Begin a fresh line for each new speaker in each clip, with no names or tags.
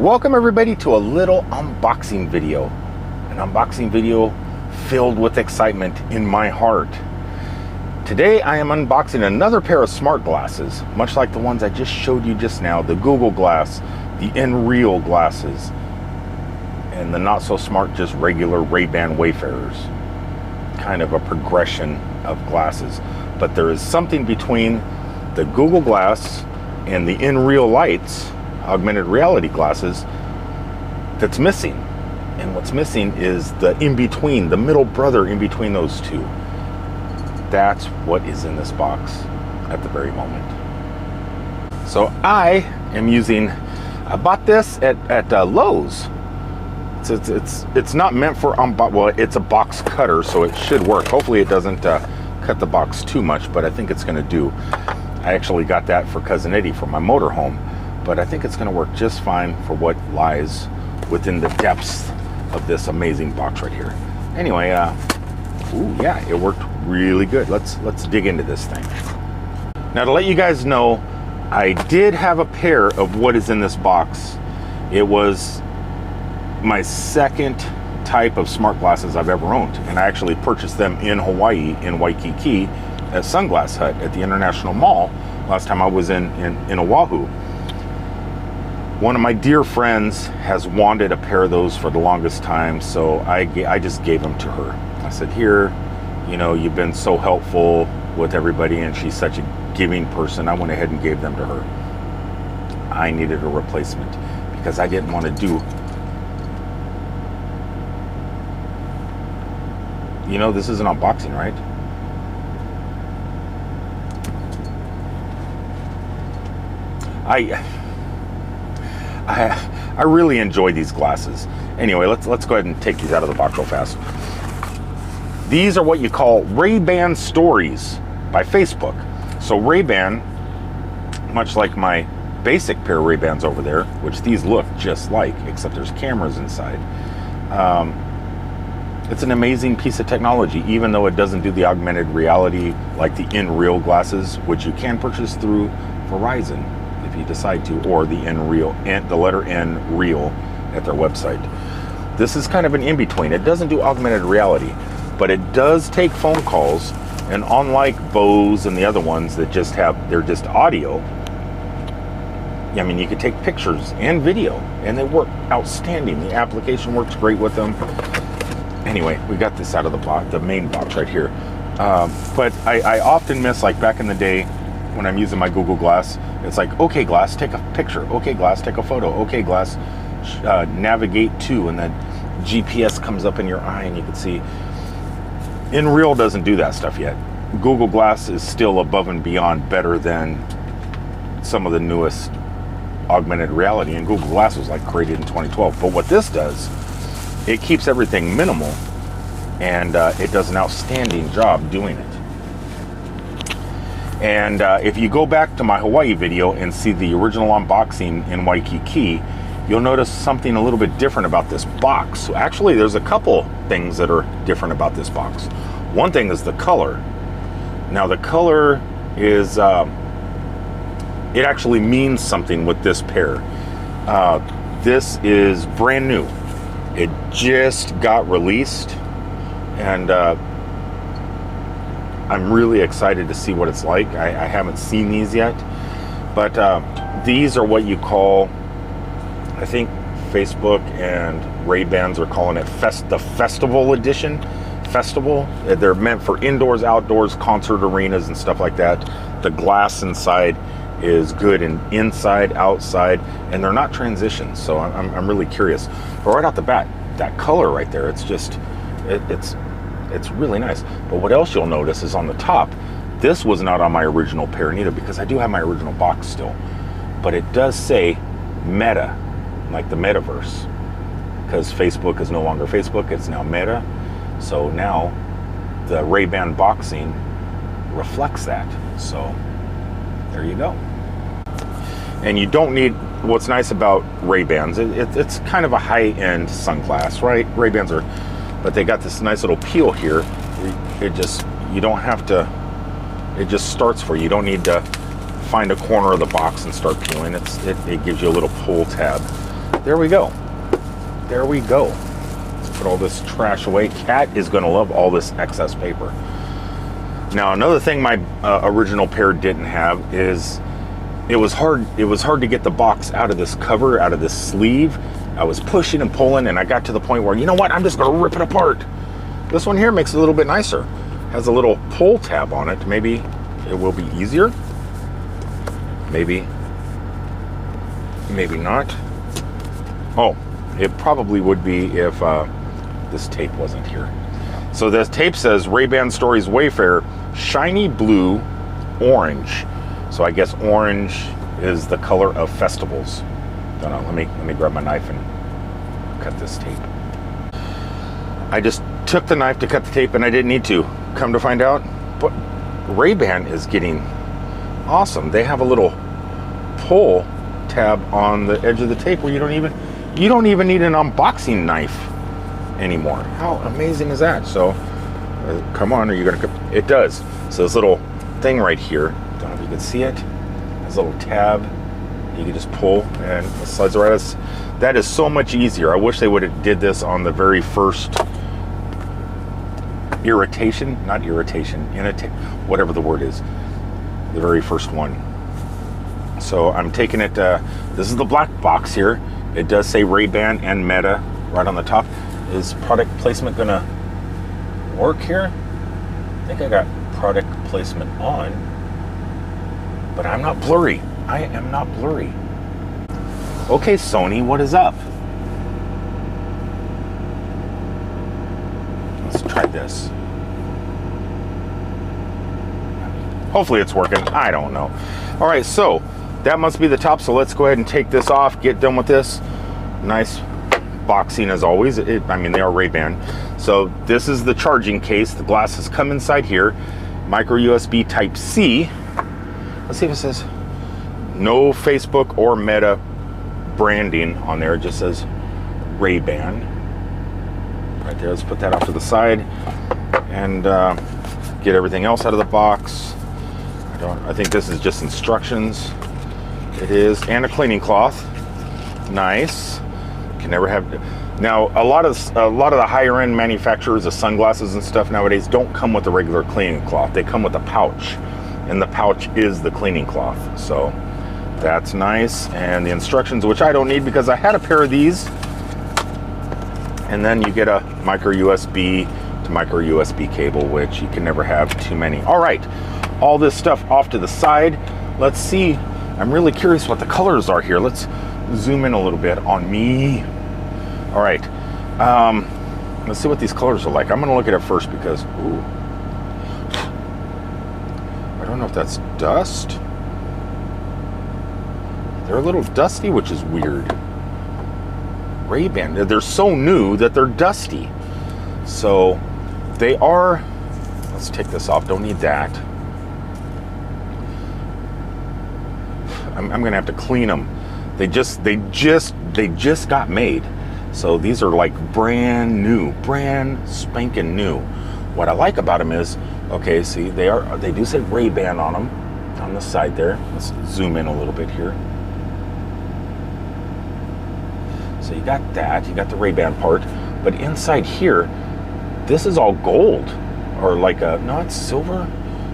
Welcome everybody to a little unboxing video. An unboxing video filled with excitement in my heart. Today I am unboxing another pair of smart glasses, much like the ones I just showed you just now, the Google Glass, the Nreal glasses, and the not so smart, just regular Ray-Ban Wayfarers. Kind of a progression of glasses. But there is something between the Google Glass and the Nreal lights, augmented reality glasses, that's missing. And what's missing is the in-between, the middle brother in between those two. That's what is in this box at the very moment. So I bought this at Lowe's. It's not meant for well, it's a box cutter, so it should work. Hopefully it doesn't cut the box too much, but I think it's going to do. I actually got that for Cousin Eddie for my motorhome, but I think it's going to work just fine for what lies within the depths of this amazing box right here. Anyway, ooh, yeah, it worked really good. Let's dig into this thing. Now, to let you guys know, I did have a pair of what is in this box. It was my second type of smart glasses I've ever owned, and I actually purchased them in Hawaii, in Waikiki, at Sunglass Hut at the International Mall last time I was in Oahu. One of my dear friends has wanted a pair of those for the longest time, so I just gave them to her. I said, here, you know, you've been so helpful with everybody, and she's such a giving person. I went ahead and gave them to her. I needed a replacement because I didn't want to do, you know, this is an unboxing, right? I really enjoy these glasses. Anyway, let's go ahead and take these out of the box real fast. These are what you call Ray-Ban Stories by Facebook. So Ray-Ban, much like my basic pair of Ray-Bans over there, which these look just like, except there's cameras inside. It's an amazing piece of technology, even though it doesn't do the augmented reality like the Nreal glasses, which you can purchase through Verizon if you decide to, or the Nreal, and the letter Nreal at their website. This is kind of an in-between. It doesn't do augmented reality, but it does take phone calls, and unlike Bose and the other ones that just have, they're just audio, I mean, you can take pictures and video, and they work outstanding. The application works great with them. Anyway, we got this out of the box, the main box right here. But I often miss, like back in the day when I'm using my Google Glass, it's like, okay, Glass, take a picture. Okay, Glass, take a photo. Okay, Glass, navigate to, and then GPS comes up in your eye and you can see. Nreal doesn't do that stuff yet. Google Glass is still above and beyond better than some of the newest augmented reality, and Google Glass was like created in 2012. But what this does, it keeps everything minimal, and it does an outstanding job doing it. And if you go back to my Hawaii video and see the original unboxing in Waikiki, you'll notice something a little bit different about this box. So actually, there's a couple things that are different about this box. One thing is the color. Now, the color is, it actually means something with this pair. This is brand new. It just got released, and I'm really excited to see what it's like. I haven't seen these yet, but these are what you call, I think Facebook and Ray-Bans are calling it the Festival Edition. Festival. They're meant for indoors, outdoors, concert arenas and stuff like that. The glass inside is good and inside, outside, and they're not transitions, so I'm really curious. But right off the bat, that color right there, it's just, it's really nice. But what else you'll notice is on the top, this was not on my original pair neither, because I do have my original box still, but it does say Meta, like the metaverse, because Facebook is no longer Facebook, it's now Meta. So now the Ray-Ban boxing reflects that. So there you go. And you don't need, what's nice about Ray-Bans, it's kind of a high-end sunglass, right? Ray-Bans are, but they got this nice little peel here. It just, you don't have to, it just starts for you. You don't need to find a corner of the box and start peeling. It gives you a little pull tab. there we go. There we go. Let's put all this trash away. Cat is going to love all this excess paper. Now, another thing my original pair didn't have is it was hard to get the box out of this cover, out of this sleeve. I was pushing and pulling, and I got to the point where, you know what, I'm just going to rip it apart. This one here makes it a little bit nicer. Has a little pull tab on it. Maybe it will be easier. Maybe not. Oh, it probably would be if this tape wasn't here. So this tape says Ray-Ban Stories Wayfarer Shiny Blue Orange. So I guess orange is the color of festivals. Don't know, let me grab my knife and cut this tape. I just took the knife to cut the tape and I didn't need to. Come to find out, but Ray-Ban is getting awesome. They have a little pull tab on the edge of the tape where you don't even need an unboxing knife anymore. How amazing is that? So come on, are you gonna? It does. So this little thing right here, don't know if you can see it. There's a little tab. You can just pull and it slides right out. That is so much easier. I wish they would have did this on the very first whatever the word is, the very first one. So I'm taking it, this is the black box here. It does say Ray-Ban and Meta right on the top. Is product placement gonna work here? I think I got product placement on, but I'm not blurry. I am not blurry. Okay, Sony, what is up? Let's try this. Hopefully it's working. I don't know. All right, so that must be the top. So let's go ahead and take this off, get done with this. Nice boxing as always. I mean, they are Ray-Ban. So this is the charging case. The glasses come inside here. Micro USB Type-C. Let's see if it says no Facebook or Meta branding on there. It just says Ray-Ban right there. Let's put that off to the side and get everything else out of the box. I think this is just instructions. It is, and a cleaning cloth. Nice. Can never have. Now, a lot of the higher end manufacturers of sunglasses and stuff nowadays don't come with a regular cleaning cloth. They come with a pouch, and the pouch is the cleaning cloth. So that's nice. And the instructions, which I don't need because I had a pair of these. And then you get a micro USB to micro USB cable, which you can never have too many. All right, all this stuff off to the side. Let's see. I'm really curious what the colors are here. Let's zoom in a little bit on me. All right, let's see what these colors are like. I'm gonna look at it first because, ooh, I don't know if that's dust. They're a little dusty, which is weird. Ray-Ban, they're so new that they're dusty. So they are, let's take this off, don't need that. I'm gonna have to clean them. They just got made. So these are like brand spanking new. What I like about them is, okay, see, they do say Ray-Ban on them, on the side there. Let's zoom in a little bit here. So you got that, you got the Ray-Ban part, but inside here, this is all gold, or like no, it's silver.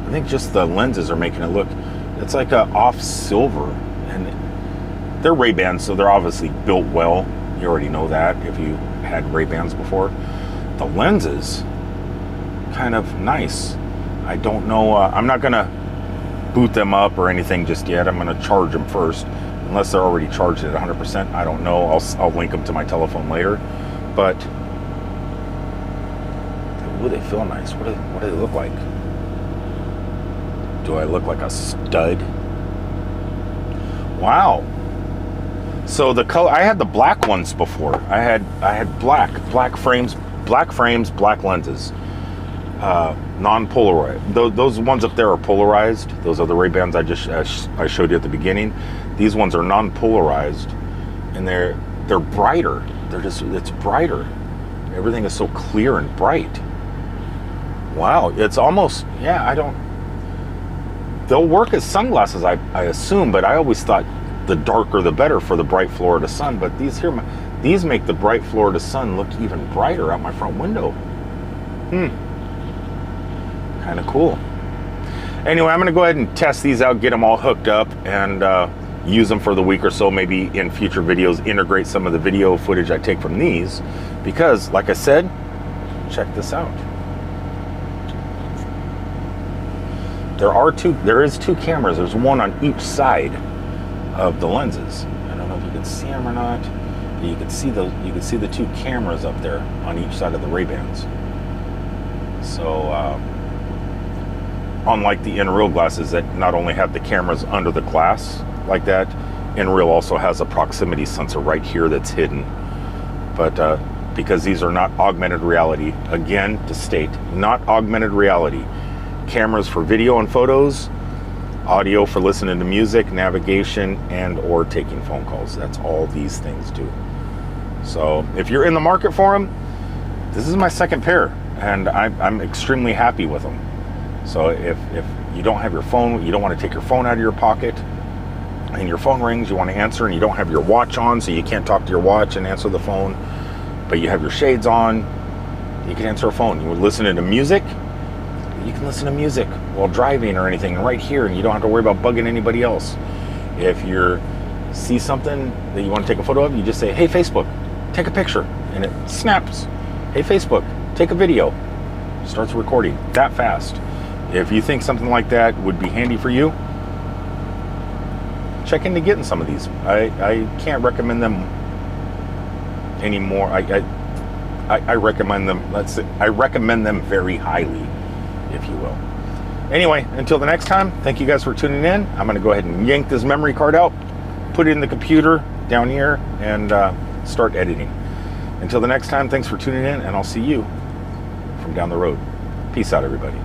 I think just the lenses are making it look, it's like a off silver, and they're Ray-Bans, so they're obviously built well. You already know that if you had Ray-Bans before. The lenses, kind of nice. I don't know, I'm not gonna boot them up or anything just yet. I'm gonna charge them first, unless they're already charged at 100%. I don't know, I'll link them to my telephone later. But, ooh, they feel nice. What do they look like? Do I look like a stud? Wow. So the color, I had the black ones before. I had black frames, black lenses, non-polarized. Those ones up there are polarized. Those are the Ray-Bans I showed you at the beginning. These ones are non-polarized, and they're brighter. It's brighter. Everything is so clear and bright. Wow, it's almost, yeah, they'll work as sunglasses, I assume, but I always thought the darker the better for the bright Florida sun. But these here, these make the bright Florida sun look even brighter out my front window. Kind of cool. Anyway, I'm going to go ahead and test these out, get them all hooked up, and use them for the week or so. Maybe in future videos, integrate some of the video footage I take from these. Because, like I said, check this out. There is two cameras. There's one on each side of the lenses. I don't know if you can see them or not. You can see the two cameras up there on each side of the Ray-Bans. So unlike the Nreal glasses that not only have the cameras under the glass like that, Nreal also has a proximity sensor right here that's hidden. But because these are not augmented reality, again, to state, not augmented reality. Cameras for video and photos, audio for listening to music, navigation, and or taking phone calls. That's all these things do. So if you're in the market for them, this is my second pair, and I'm extremely happy with them. So if you don't have your phone, you don't want to take your phone out of your pocket, and your phone rings, you want to answer, and you don't have your watch on, so you can't talk to your watch and answer the phone, but you have your shades on, you can answer a phone. You were listening to music, you can listen to music while driving or anything right here, and you don't have to worry about bugging anybody else. If you see something that you want to take a photo of, you just say, hey Facebook, take a picture, and it snaps. Hey Facebook, take a video. Starts recording that fast. If you think something like that would be handy for you, check into getting some of these. I can't recommend them anymore. I recommend them. I recommend them very highly, if you will. Anyway, until the next time, thank you guys for tuning in. I'm going to go ahead and yank this memory card out, put it in the computer down here, and start editing. Until the next time, thanks for tuning in, and I'll see you from down the road. Peace out, everybody.